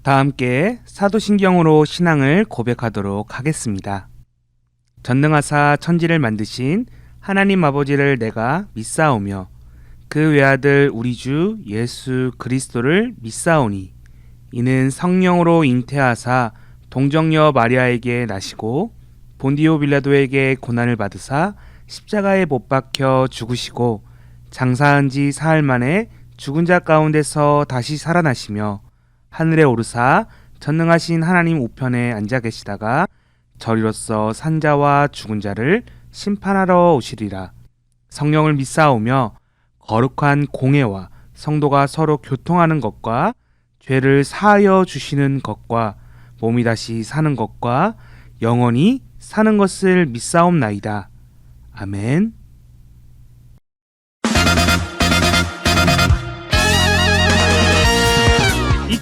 다 함께 사도신경으로 신앙을 고백하도록 하겠습니다. 전능하사 천지를 만드신 하나님 아버지를 내가 믿사오며 그 외아들 우리 주 예수 그리스도를 믿사오니 이는 성령으로 잉태하사 동정녀 마리아에게 나시고 본디오 빌라도에게 고난을 받으사 십자가에 못 박혀 죽으시고 장사한 지 사흘 만에 죽은 자 가운데서 다시 살아나시며 하늘에 오르사 전능하신 하나님 우편에 앉아 계시다가 저리로서 산자와 죽은 자를 심판하러 오시리라. 성령을 믿사오며 거룩한 공회와 성도가 서로 교통하는 것과 죄를 사하여 주시는 것과 몸이 다시 사는 것과 영원히 사는 것을 믿사옵나이다. 아멘.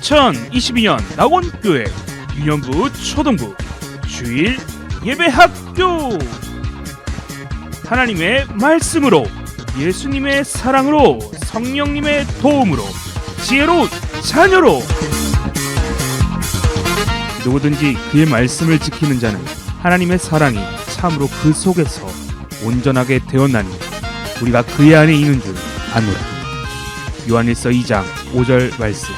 (2022년) 낙원교회 유년부 초등부 주일 예배학교. 하나님의 말씀으로, 예수님의 사랑으로, 성령님의 도움으로, 지혜로운 자녀로 누구든지 그의 말씀을 지키는 자는 하나님의 사랑이 참으로 그 속에서 온전하게 되었나니 우리가 그의 안에 있는 줄 아노라. 요한일서 2장 5절 말씀.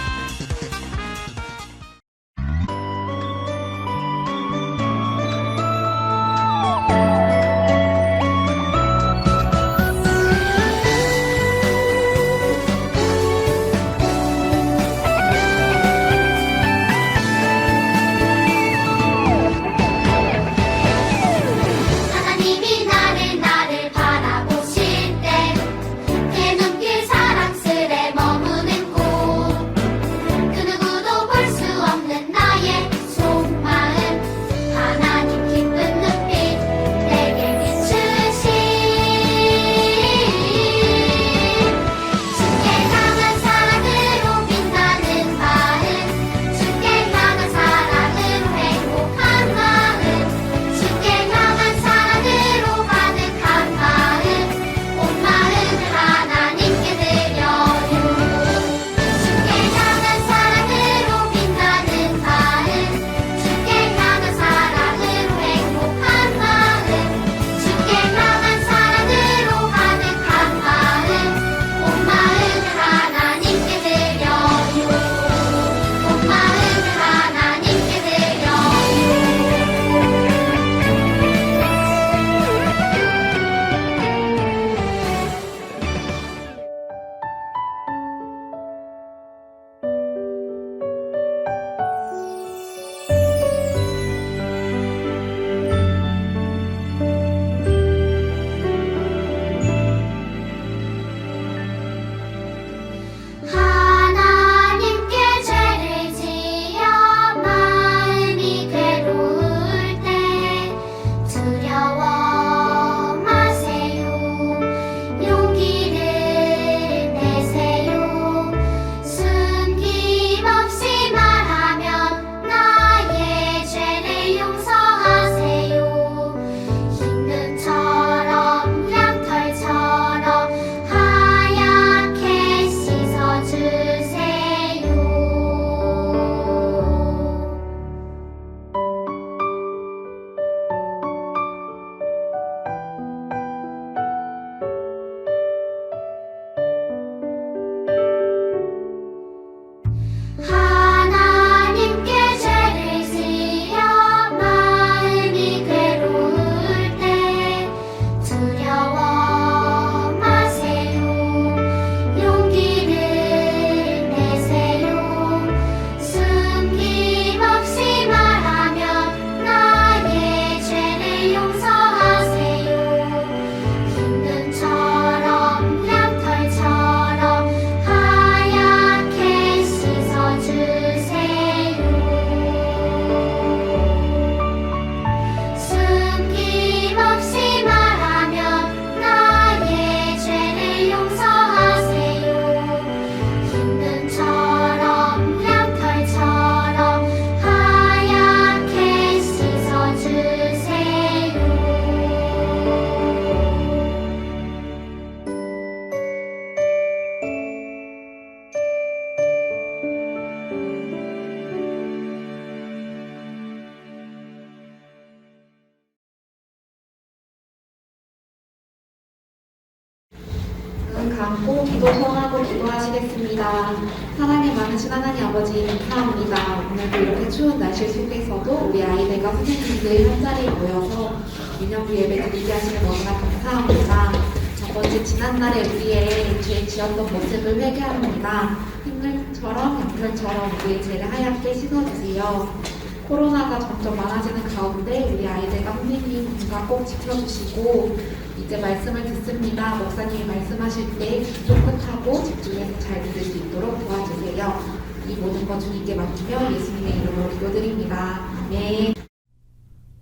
눈 감고 기도 소원하고 기도하시겠습니다. 사랑이 많으신 하나님 아버지 감사합니다. 오늘도 이렇게 추운 날씨 속에서도 우리 아이들과 선생님들 한자리에 모여서 유년부 예배 드리게 하시는 너무나 감사합니다. 첫 번째 지난날에 우리의 죄 지었던 모습을 회개합니다. 흰물처럼 양털처럼 우리의 죄를 하얗게 씻어주세요. 코로나가 점점 많아지는 가운데 우리 아이들과 선생님 건강 꼭 지켜주시고 이제 말씀을 듣습니다. 목사님이 말씀하실 때 쫓긋하고 집중해서 잘 들을 수 있도록 도와주세요. 이 모든 것 주님께 맡기며 예수님의 이름으로 기도드립니다. 아멘.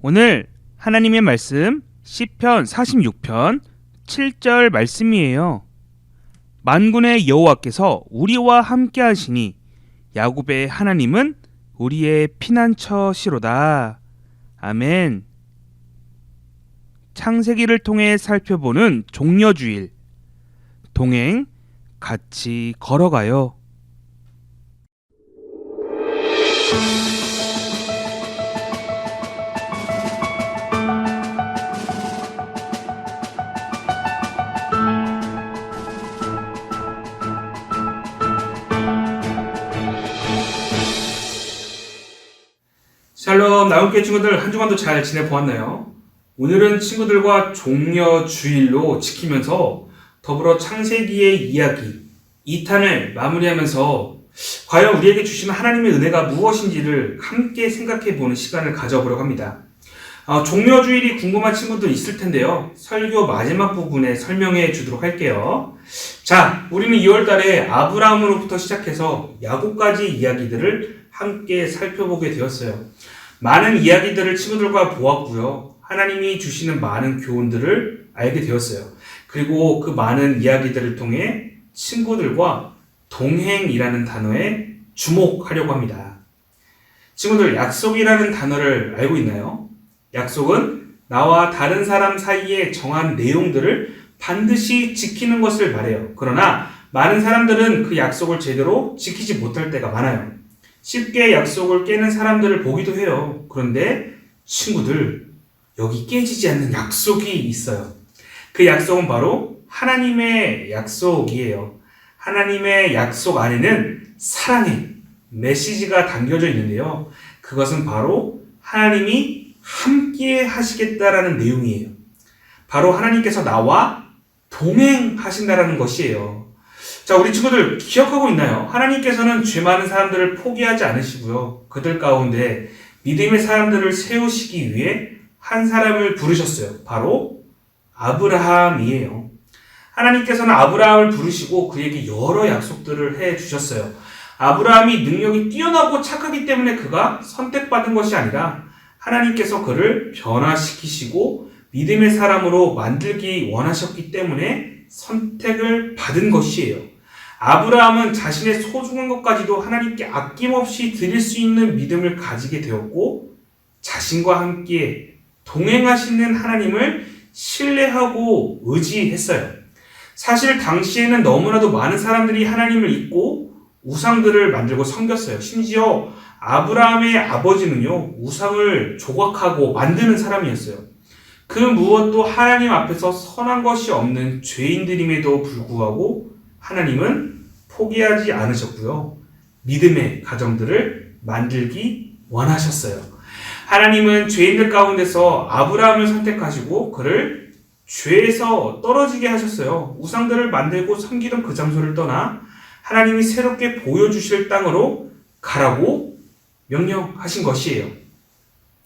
오늘 하나님의 말씀 시편 46편 7절 말씀이에요. 만군의 여호와께서 우리와 함께 하시니 야곱의 하나님은 우리의 피난처시로다. 아멘. 창세기를 통해 살펴보는 종려주일. 동행 같이 걸어가요. 샬롬, 나훈교회 친구들 한 주간도 잘 지내보았나요? 오늘은 친구들과 종려주일로 지키면서 더불어 창세기의 이야기 2탄을 마무리하면서 과연 우리에게 주시는 하나님의 은혜가 무엇인지를 함께 생각해보는 시간을 가져보려고 합니다. 종려주일이 궁금한 친구들 있을 텐데요. 설교 마지막 부분에 설명해 주도록 할게요. 자, 우리는 2월달에 아브라함으로부터 시작해서 야곱까지 이야기들을 함께 살펴보게 되었어요. 많은 이야기들을 친구들과 보았고요. 하나님이 주시는 많은 교훈들을 알게 되었어요. 그리고 그 많은 이야기들을 통해 친구들과 동행이라는 단어에 주목하려고 합니다. 친구들, 약속이라는 단어를 알고 있나요? 약속은 나와 다른 사람 사이에 정한 내용들을 반드시 지키는 것을 말해요. 그러나 많은 사람들은 그 약속을 제대로 지키지 못할 때가 많아요. 쉽게 약속을 깨는 사람들을 보기도 해요. 그런데 친구들, 여기 깨지지 않는 약속이 있어요. 그 약속은 바로 하나님의 약속이에요. 하나님의 약속 안에는 사랑의 메시지가 담겨져 있는데요. 그것은 바로 하나님이 함께 하시겠다라는 내용이에요. 바로 하나님께서 나와 동행하신다라는 것이에요. 자, 우리 친구들 기억하고 있나요? 하나님께서는 죄 많은 사람들을 포기하지 않으시고요. 그들 가운데 믿음의 사람들을 세우시기 위해 한 사람을 부르셨어요. 바로 아브라함이에요. 하나님께서는 아브라함을 부르시고 그에게 여러 약속들을 해주셨어요. 아브라함이 능력이 뛰어나고 착하기 때문에 그가 선택받은 것이 아니라 하나님께서 그를 변화시키시고 믿음의 사람으로 만들기 원하셨기 때문에 선택을 받은 것이에요. 아브라함은 자신의 소중한 것까지도 하나님께 아낌없이 드릴 수 있는 믿음을 가지게 되었고 자신과 함께 동행하시는 하나님을 신뢰하고 의지했어요. 사실 당시에는 너무나도 많은 사람들이 하나님을 잊고 우상들을 만들고 섬겼어요. 심지어 아브라함의 아버지는요, 우상을 조각하고 만드는 사람이었어요. 그 무엇도 하나님 앞에서 선한 것이 없는 죄인들임에도 불구하고 하나님은 포기하지 않으셨고요. 믿음의 가정들을 만들기 원하셨어요. 하나님은 죄인들 가운데서 아브라함을 선택하시고 그를 죄에서 떨어지게 하셨어요. 우상들을 만들고 섬기던 그 장소를 떠나 하나님이 새롭게 보여주실 땅으로 가라고 명령하신 것이에요.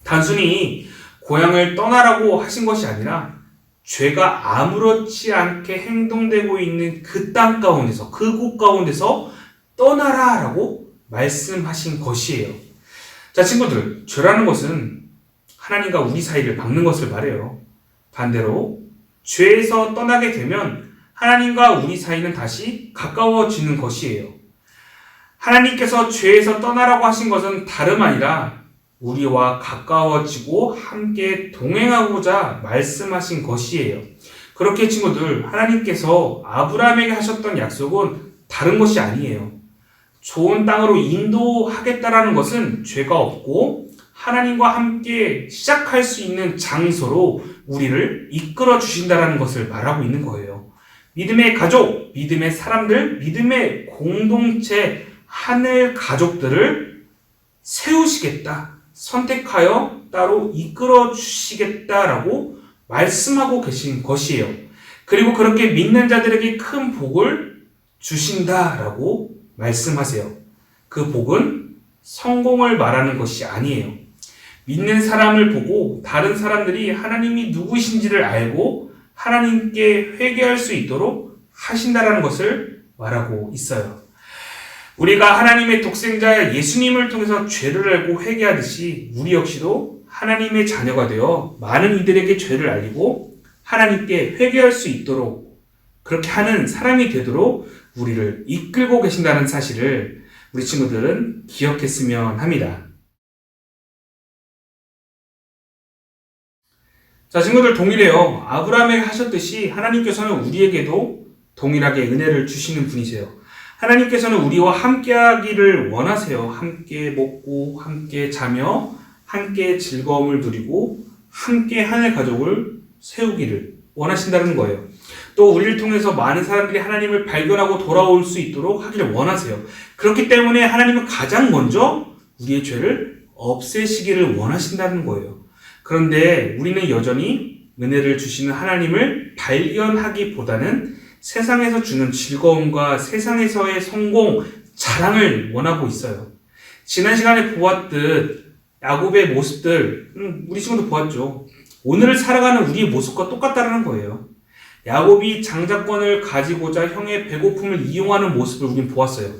단순히 고향을 떠나라고 하신 것이 아니라 죄가 아무렇지 않게 행동되고 있는 그 땅 가운데서, 그곳 가운데서 떠나라라고 말씀하신 것이에요. 자, 친구들, 죄라는 것은 하나님과 우리 사이를 막는 것을 말해요. 반대로 죄에서 떠나게 되면 하나님과 우리 사이는 다시 가까워지는 것이에요. 하나님께서 죄에서 떠나라고 하신 것은 다름 아니라 우리와 가까워지고 함께 동행하고자 말씀하신 것이에요. 그렇게 친구들, 하나님께서 아브라함에게 하셨던 약속은 다른 것이 아니에요. 좋은 땅으로 인도하겠다라는 것은 죄가 없고 하나님과 함께 시작할 수 있는 장소로 우리를 이끌어 주신다라는 것을 말하고 있는 거예요. 믿음의 가족, 믿음의 사람들, 믿음의 공동체, 하늘 가족들을 세우시겠다, 선택하여 따로 이끌어 주시겠다라고 말씀하고 계신 것이에요. 그리고 그렇게 믿는 자들에게 큰 복을 주신다라고 말씀하세요. 그 복은 성공을 말하는 것이 아니에요. 믿는 사람을 보고 다른 사람들이 하나님이 누구신지를 알고 하나님께 회개할 수 있도록 하신다라는 것을 말하고 있어요. 우리가 하나님의 독생자 예수님을 통해서 죄를 알고 회개하듯이 우리 역시도 하나님의 자녀가 되어 많은 이들에게 죄를 알리고 하나님께 회개할 수 있도록 그렇게 하는 사람이 되도록 우리를 이끌고 계신다는 사실을 우리 친구들은 기억했으면 합니다. 자, 친구들 동일해요. 아브라함에게 하셨듯이 하나님께서는 우리에게도 동일하게 은혜를 주시는 분이세요. 하나님께서는 우리와 함께 하기를 원하세요. 함께 먹고 함께 자며 함께 즐거움을 누리고 함께 하늘 가족을 세우기를 원하신다는 거예요. 또 우리를 통해서 많은 사람들이 하나님을 발견하고 돌아올 수 있도록 하기를 원하세요. 그렇기 때문에 하나님은 가장 먼저 우리의 죄를 없애시기를 원하신다는 거예요. 그런데 우리는 여전히 은혜를 주시는 하나님을 발견하기보다는 세상에서 주는 즐거움과 세상에서의 성공, 자랑을 원하고 있어요. 지난 시간에 보았듯 야곱의 모습들, 우리 친구도 보았죠. 오늘을 살아가는 우리의 모습과 똑같다는 거예요. 야곱이 장자권을 가지고자 형의 배고픔을 이용하는 모습을 우린 보았어요.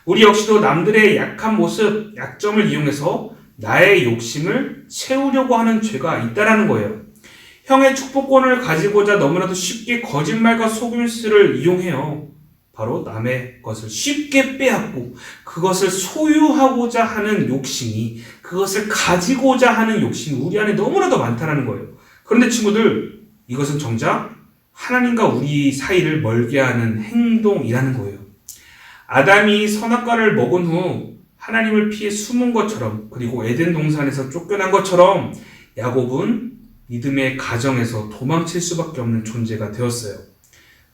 우리 역시도 남들의 약한 모습, 약점을 이용해서 나의 욕심을 채우려고 하는 죄가 있다라는 거예요. 형의 축복권을 가지고자 너무나도 쉽게 거짓말과 속임수를 이용해요. 바로 남의 것을 쉽게 빼앗고 그것을 소유하고자 하는 욕심이, 그것을 가지고자 하는 욕심이 우리 안에 너무나도 많다는 거예요. 그런데 친구들, 이것은 정작 하나님과 우리 사이를 멀게 하는 행동이라는 거예요. 아담이 선악과를 먹은 후 하나님을 피해 숨은 것처럼, 그리고 에덴 동산에서 쫓겨난 것처럼 야곱은 믿음의 가정에서 도망칠 수밖에 없는 존재가 되었어요.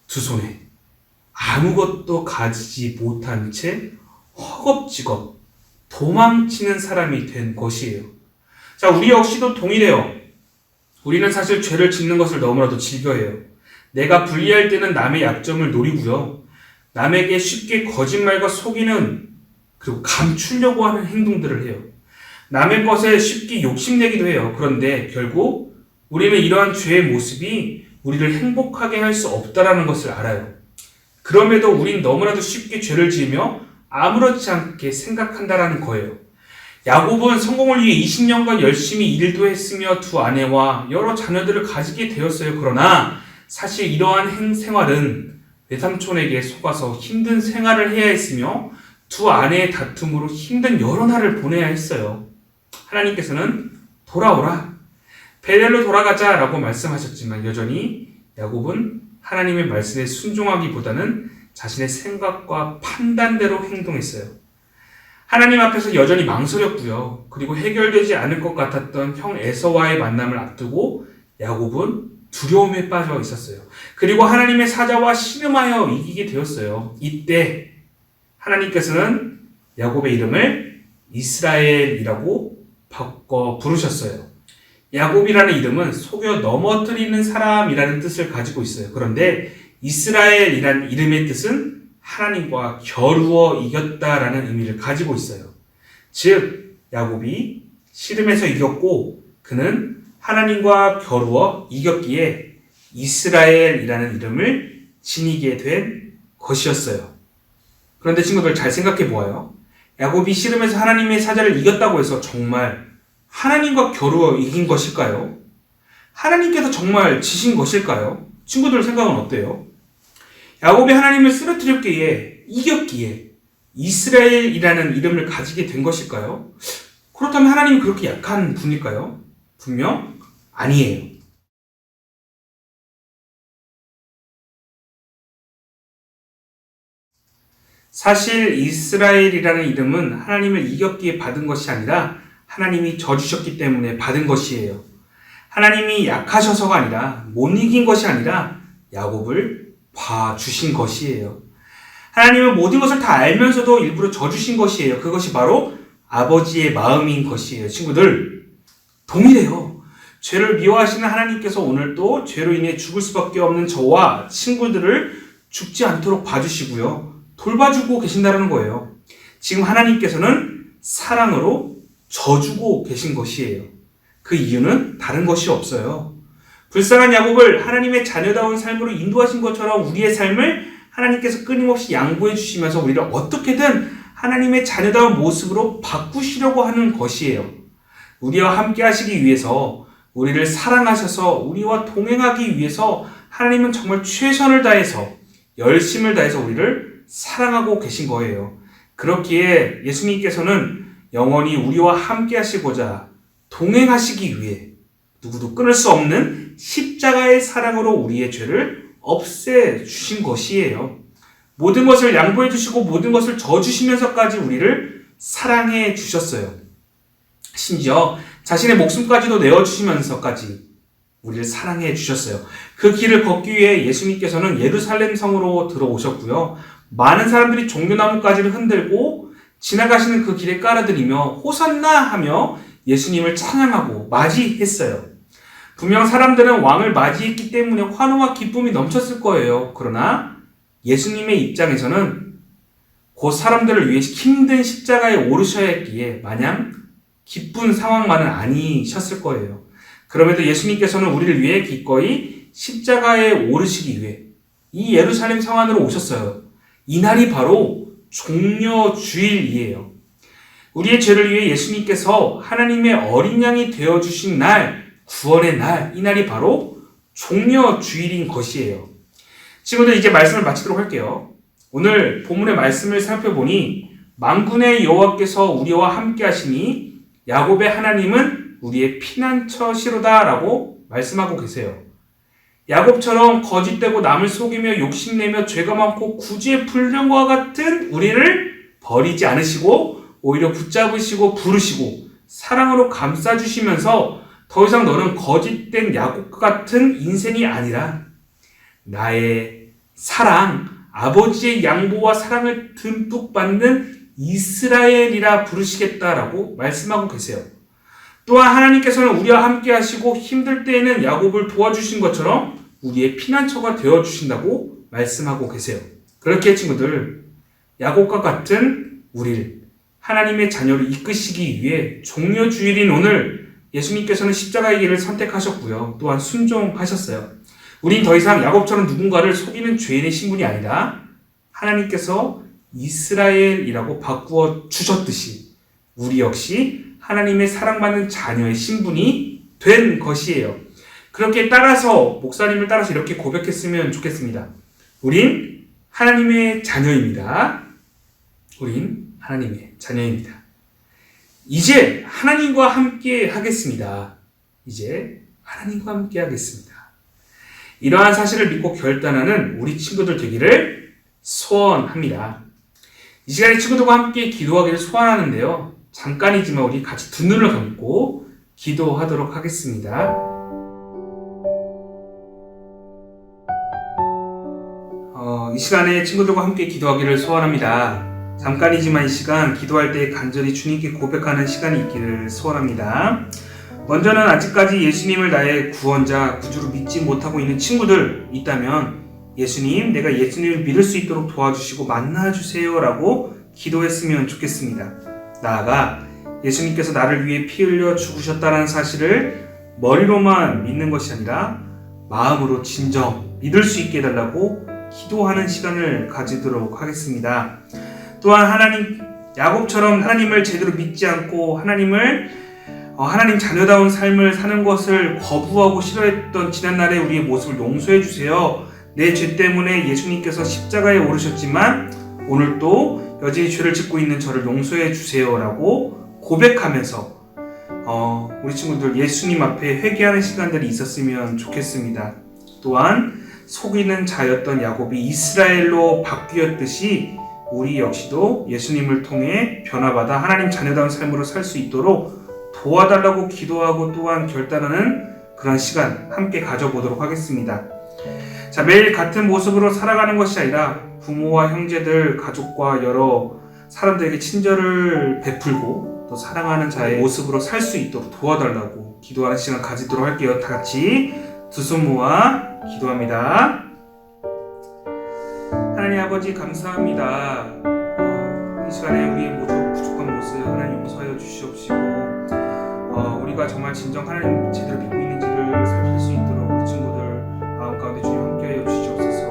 두 손에 아무것도 가지지 못한 채 허겁지겁 도망치는 사람이 된 것이에요. 자, 우리 역시도 동일해요. 우리는 사실 죄를 짓는 것을 너무나도 즐겨해요. 내가 불리할 때는 남의 약점을 노리고요. 남에게 쉽게 거짓말과 속이는, 그리고 감추려고 하는 행동들을 해요. 남의 것에 쉽게 욕심내기도 해요. 그런데 결국 우리는 이러한 죄의 모습이 우리를 행복하게 할 수 없다라는 것을 알아요. 그럼에도 우린 너무나도 쉽게 죄를 지으며 아무렇지 않게 생각한다라는 거예요. 야곱은 성공을 위해 20년간 열심히 일도 했으며 두 아내와 여러 자녀들을 가지게 되었어요. 그러나 사실 이러한 생활은 외삼촌에게 속아서 힘든 생활을 해야 했으며 두 아내의 다툼으로 힘든 여러 날을 보내야 했어요. 하나님께서는 돌아오라, 베델로 돌아가자 라고 말씀하셨지만 여전히 야곱은 하나님의 말씀에 순종하기보다는 자신의 생각과 판단대로 행동했어요. 하나님 앞에서 여전히 망설였고요. 그리고 해결되지 않을 것 같았던 형 에서와의 만남을 앞두고 야곱은 두려움에 빠져 있었어요. 그리고 하나님의 사자와 씨름하여 이기게 되었어요. 이때 하나님께서는 야곱의 이름을 이스라엘이라고 바꿔 부르셨어요. 야곱이라는 이름은 속여 넘어뜨리는 사람이라는 뜻을 가지고 있어요. 그런데 이스라엘이라는 이름의 뜻은 하나님과 겨루어 이겼다라는 의미를 가지고 있어요. 즉 야곱이 씨름에서 이겼고 그는 하나님과 겨루어 이겼기에 이스라엘이라는 이름을 지니게 된 것이었어요. 그런데 친구들 잘 생각해 보아요. 야곱이 씨름에서 하나님의 사자를 이겼다고 해서 정말 하나님과 겨루어 이긴 것일까요? 하나님께서 정말 지신 것일까요? 친구들 생각은 어때요? 야곱이 하나님을 쓰러뜨렸기에, 이겼기에 이스라엘이라는 이름을 가지게 된 것일까요? 그렇다면 하나님이 그렇게 약한 분일까요? 분명 아니에요. 사실 이스라엘이라는 이름은 하나님을 이겼기에 받은 것이 아니라 하나님이 져주셨기 때문에 받은 것이에요. 하나님이 약하셔서가 아니라, 못 이긴 것이 아니라 야곱을 봐주신 것이에요. 하나님은 모든 것을 다 알면서도 일부러 져주신 것이에요. 그것이 바로 아버지의 마음인 것이에요. 친구들, 동일해요. 죄를 미워하시는 하나님께서 오늘도 죄로 인해 죽을 수밖에 없는 저와 친구들을 죽지 않도록 봐주시고요. 돌봐주고 계신다는 거예요. 지금 하나님께서는 사랑으로 져주고 계신 것이에요. 그 이유는 다른 것이 없어요. 불쌍한 야곱을 하나님의 자녀다운 삶으로 인도하신 것처럼 우리의 삶을 하나님께서 끊임없이 양보해 주시면서 우리를 어떻게든 하나님의 자녀다운 모습으로 바꾸시려고 하는 것이에요. 우리와 함께 하시기 위해서, 우리를 사랑하셔서 우리와 동행하기 위해서 하나님은 정말 최선을 다해서, 열심을 다해서 우리를 사랑하고 계신 거예요. 그렇기에 예수님께서는 영원히 우리와 함께 하시고자 동행하시기 위해 누구도 끊을 수 없는 십자가의 사랑으로 우리의 죄를 없애주신 것이에요. 모든 것을 양보해 주시고 모든 것을 져주시면서까지 우리를 사랑해 주셨어요. 심지어 자신의 목숨까지도 내어주시면서까지 우리를 사랑해 주셨어요. 그 길을 걷기 위해 예수님께서는 예루살렘 성으로 들어오셨고요. 많은 사람들이 종려나무가지를 흔들고 지나가시는 그 길에 깔아드리며 호산나 하며 예수님을 찬양하고 맞이했어요. 분명 사람들은 왕을 맞이했기 때문에 환호와 기쁨이 넘쳤을 거예요. 그러나 예수님의 입장에서는 곧 사람들을 위해 힘든 십자가에 오르셔야 했기에 마냥 기쁜 상황만은 아니셨을 거예요. 그럼에도 예수님께서는 우리를 위해 기꺼이 십자가에 오르시기 위해 이 예루살렘 성 안으로 오셨어요. 이날이 바로 종려주일이에요. 우리의 죄를 위해 예수님께서 하나님의 어린 양이 되어주신 날, 구원의 날, 이 날이 바로 종려주일인 것이에요. 친구들, 이제 말씀을 마치도록 할게요. 오늘 본문의 말씀을 살펴보니 만군의 여호와께서 우리와 함께 하시니 야곱의 하나님은 우리의 피난처시로다 라고 말씀하고 계세요. 야곱처럼 거짓되고 남을 속이며 욕심내며 죄가 많고 구지의 불량과 같은 우리를 버리지 않으시고 오히려 붙잡으시고 부르시고 사랑으로 감싸주시면서 더 이상 너는 거짓된 야곱 같은 인생이 아니라 나의 사랑, 아버지의 양보와 사랑을 듬뿍 받는 이스라엘이라 부르시겠다라고 말씀하고 계세요. 또한 하나님께서는 우리와 함께 하시고 힘들 때에는 야곱을 도와주신 것처럼 우리의 피난처가 되어주신다고 말씀하고 계세요. 그렇게 친구들, 야곱과 같은 우리를 하나님의 자녀로 이끄시기 위해 종려주일인 오늘 예수님께서는 십자가의 길을 선택하셨고요. 또한 순종하셨어요. 우린 더 이상 야곱처럼 누군가를 속이는 죄인의 신분이 아니라 하나님께서 이스라엘이라고 바꾸어 주셨듯이 우리 역시 하나님의 사랑받는 자녀의 신분이 된 것이에요. 그렇게 따라서 목사님을 따라서 이렇게 고백했으면 좋겠습니다. 우린 하나님의 자녀입니다. 우린 하나님의 자녀입니다. 이제 하나님과 함께 하겠습니다. 이제 하나님과 함께 하겠습니다. 이러한 사실을 믿고 결단하는 우리 친구들 되기를 소원합니다. 이 시간에 친구들과 함께 기도하기를 소원하는데요. 잠깐이지만 우리 같이 두 눈을 감고 기도하도록 하겠습니다. 이 시간에 친구들과 함께 기도하기를 소원합니다. 잠깐이지만 이 시간 기도할 때 간절히 주님께 고백하는 시간이 있기를 소원합니다. 먼저는 아직까지 예수님을 나의 구원자, 구주로 믿지 못하고 있는 친구들 있다면 예수님, 내가 예수님을 믿을 수 있도록 도와주시고 만나주세요 라고 기도했으면 좋겠습니다. 나아가 예수님께서 나를 위해 피 흘려 죽으셨다는 사실을 머리로만 믿는 것이 아니라 마음으로 진정 믿을 수 있게 해달라고 기도하는 시간을 가지도록 하겠습니다. 또한 야곱처럼 하나님을 제대로 믿지 않고 하나님 자녀다운 삶을 사는 것을 거부하고 싫어했던 지난날의 우리의 모습을 용서해 주세요. 내 죄 때문에 예수님께서 십자가에 오르셨지만 오늘도 여전히 죄를 짓고 있는 저를 용서해 주세요 라고 고백하면서 우리 친구들 예수님 앞에 회개하는 시간들이 있었으면 좋겠습니다. 또한 속이는 자였던 야곱이 이스라엘로 바뀌었듯이 우리 역시도 예수님을 통해 변화받아 하나님 자녀다운 삶으로 살 수 있도록 도와달라고 기도하고 또한 결단하는 그런 시간 함께 가져보도록 하겠습니다. 자, 매일 같은 모습으로 살아가는 것이 아니라 부모와 형제들, 가족과 여러 사람들에게 친절을 베풀고 또 사랑하는 자의 모습으로 살 수 있도록 도와달라고 기도하는 시간 가지도록 할게요. 다 같이 두 손 모아 기도합니다. 하나님 아버지 감사합니다. 이 시간에 우리의 모두 부족한 모습 하나님 용서하여 주시옵시고 우리가 정말 진정 하나님 제대로 믿고 있는지를 살필 수 있도록 우리 친구들 마음 가운데 주님 함께하여 주시옵소서.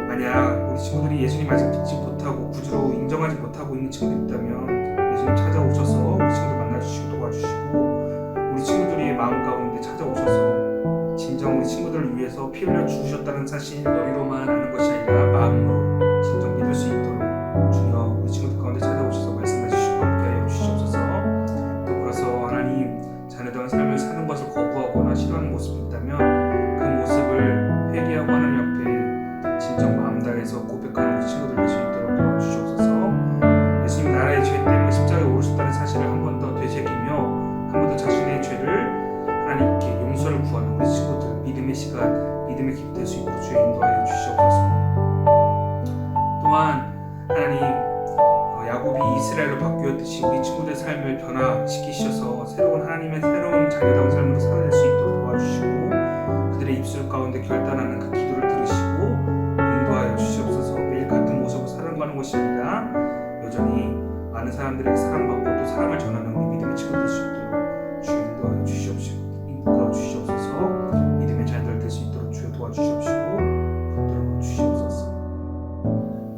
만약 우리 친구들이 예수님 아직 믿지 못하고 구주로 인정하지 못하고 있는 친구들이 있다면 예수님 찾아오셔서 우리 친구들 만나주시고 도와주시고 우리 친구들의 마음 가운데 찾아오셔서 진정 우리 친구들을 위해서 피 흘려 죽으셨다는 사실 머리로만 아는 것이 아니라 마음으로 진정 믿을 수 있도록 주여 우리 친구들 가운데 찾아오셔서 말씀해 주시고 함께하여 주시옵소서. 더불어서 하나님 자녀다운 삶을 사는 것을 거부하거나 싫어하는 모습이 있다면 그 모습을 회개하고 하나님 앞에 진정 마음 다해서 고백하는 우리 친구들 될 수 있도록 도와주시옵소서. 예수님 나라의 죄 때문에 십자가에 오르셨다는 사실을 한 번 더 되새기며 한 번 더 자신의 죄를 하나님께 용서를 구하는 우리 친구들 믿음의 시간, 믿음의 기도 될 수 있도록 주여 인도하여 주시옵소서. 또한 하나님 야곱이 이스라엘로 바뀌었듯이 우리 친구들의 삶을 변화시키셔서 하나님의 새로운 자녀다운 삶으로 살아낼 수 있도록 도와주시고 그들의 입술 가운데 결단하는 그 기도를 들으시고 인도하여 주시옵소서. 매일 같은 모습으로 살아가는 것이 아니라 여전히 많은 사람들에게 사랑받고 또 사랑을 전하는 우리 믿음의 친구들 될 수 있도록 주여 인도하여 주시옵시고 이끌어 주시옵소서. 믿음의 자녀들 될 수 있도록 주여 도와주시옵시고 붙들어 주시옵소서.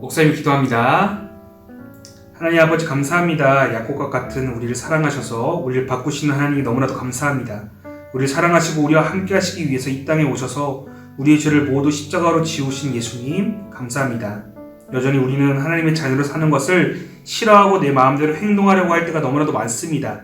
목사님 기도합니다. 하나님 아버지 감사합니다. 야곱과 같은 우리를 사랑하셔서 우리를 바꾸시는 하나님이 너무나도 감사합니다. 우리를 사랑하시고 우리와 함께 하시기 위해서 이 땅에 오셔서 우리의 죄를 모두 십자가로 지우신 예수님 감사합니다. 여전히 우리는 하나님의 자녀로 사는 것을 싫어하고 내 마음대로 행동하려고 할 때가 너무나도 많습니다.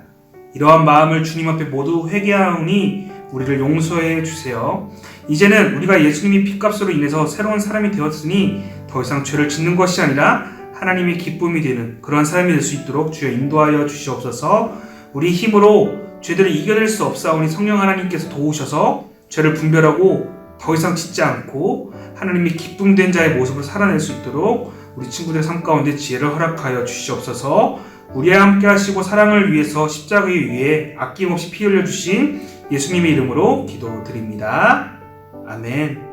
이러한 마음을 주님 앞에 모두 회개하오니 우리를 용서해 주세요. 이제는 우리가 예수님이 피값으로 인해서 새로운 사람이 되었으니 더 이상 죄를 짓는 것이 아니라 하나님의 기쁨이 되는 그런 사람이 될 수 있도록 주여 인도하여 주시옵소서. 우리 힘으로 죄들을 이겨낼 수 없사오니 성령 하나님께서 도우셔서 죄를 분별하고 더 이상 짓지 않고 하나님의 기쁨된 자의 모습을 살아낼 수 있도록 우리 친구들의 삶 가운데 지혜를 허락하여 주시옵소서. 우리와 함께 하시고 사랑을 위해서 십자가에 위해 아낌없이 피 흘려주신 예수님의 이름으로 기도드립니다. 아멘.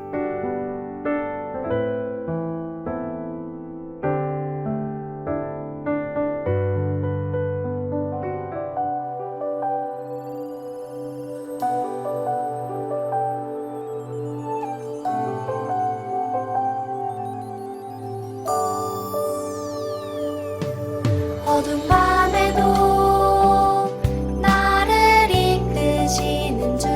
어두운 밤에도 나를 이끄시는 주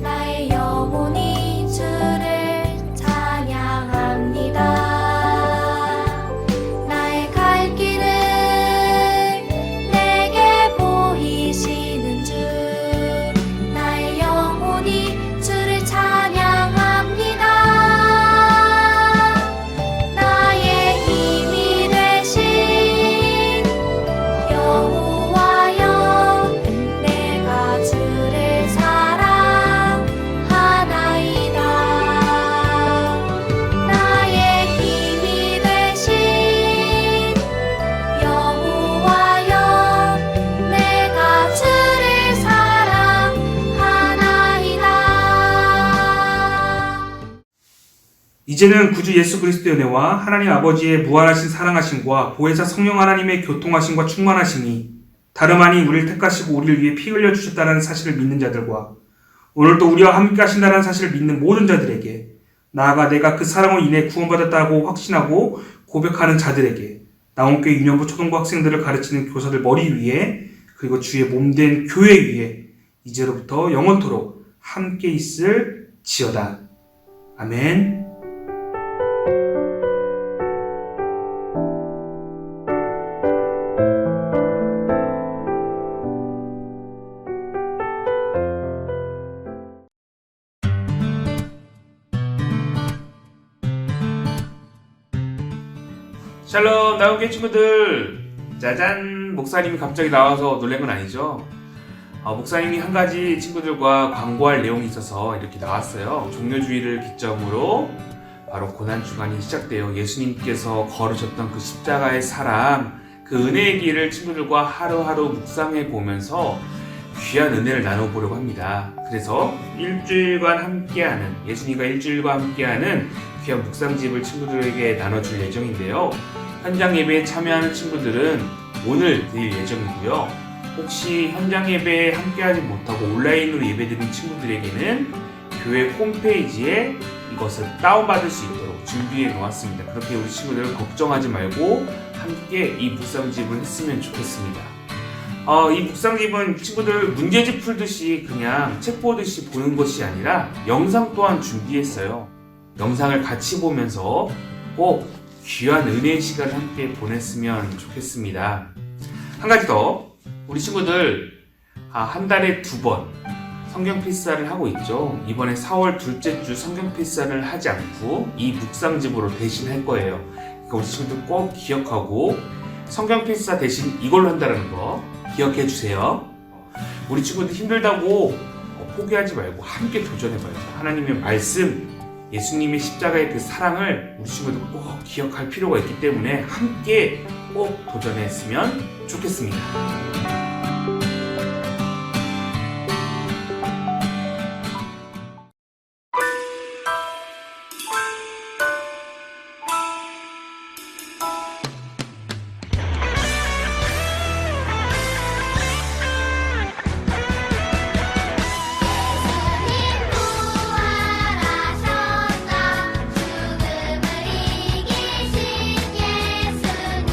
나의 영혼이 주를 찬양합니다. 나의 갈 길을 내게 보이시는 주 나의 영혼이 주를 찬양합니다. 나의 힘이 되신 여호와여 내가 주를 사랑하나이다. 나의 힘이 되신 여호와여 내가 주를 사랑하나이다. 이제는 구주 예수 그리스도의 은혜와 하나님 아버지의 무한하신 사랑하심과 보혜사 성령 하나님의 교통하심과 충만하심이 다름 아닌 우리를 택하시고 우리를 위해 피 흘려 주셨다는 사실을 믿는 자들과 오늘도 우리와 함께 하신다는 사실을 믿는 모든 자들에게 나아가 내가 그 사랑으로 인해 구원받았다고 확신하고 고백하는 자들에게 나온교회 유년부 초등부 학생들을 가르치는 교사들 머리 위에 그리고 주의 몸된 교회 위에 이제로부터 영원토록 함께 있을 지어다. 아멘. 샬롬 나온교회 친구들, 짜잔! 목사님이 갑자기 나와서 놀란 건 아니죠? 목사님이 한 가지 친구들과 광고할 내용이 있어서 이렇게 나왔어요. 종려주의를 기점으로 바로 고난주간이 시작되어 예수님께서 걸으셨던 그 십자가의 사랑, 그 은혜의 길을 친구들과 하루하루 묵상해 보면서 귀한 은혜를 나눠보려고 합니다. 그래서 일주일간 함께하는, 예수님과 일주일간 함께하는 귀한 묵상집을 친구들에게 나눠줄 예정인데요. 현장 예배에 참여하는 친구들은 오늘 드릴 예정이고요. 혹시 현장 예배에 함께하지 못하고 온라인으로 예배드린 친구들에게는 교회 홈페이지에 이것을 다운받을 수 있도록 준비해 놓았습니다. 그렇게 우리 친구들 걱정하지 말고 함께 이 묵상집을 했으면 좋겠습니다. 이 묵상집은 친구들 문제집 풀듯이 그냥 책 보듯이 보는 것이 아니라 영상 또한 준비했어요. 영상을 같이 보면서 꼭 귀한 은혜의 시간을 함께 보냈으면 좋겠습니다. 한 가지 더, 우리 친구들 한 달에 2번 성경 필사를 하고 있죠. 이번에 4월 둘째 주 성경 필사를 하지 않고 이 묵상집으로 대신 할 거예요. 그러니까 우리 친구들 꼭 기억하고 성경 필사 대신 이걸로 한다는 거 기억해 주세요. 우리 친구들 힘들다고 포기하지 말고 함께 도전해봐요. 하나님의 말씀, 예수님의 십자가의 그 사랑을 우리 친구들 꼭 기억할 필요가 있기 때문에 함께 꼭 도전했으면 좋겠습니다. 예수님 부활하셨다. 죽음을 이기신 예수님,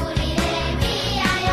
우리를 위하여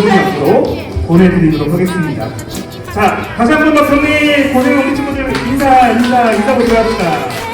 좋은 약으로 보내드리도록 하겠습니다. 자, 다시 한 번 더 경례 고생 우리 친구들 인사 보도록 합시다.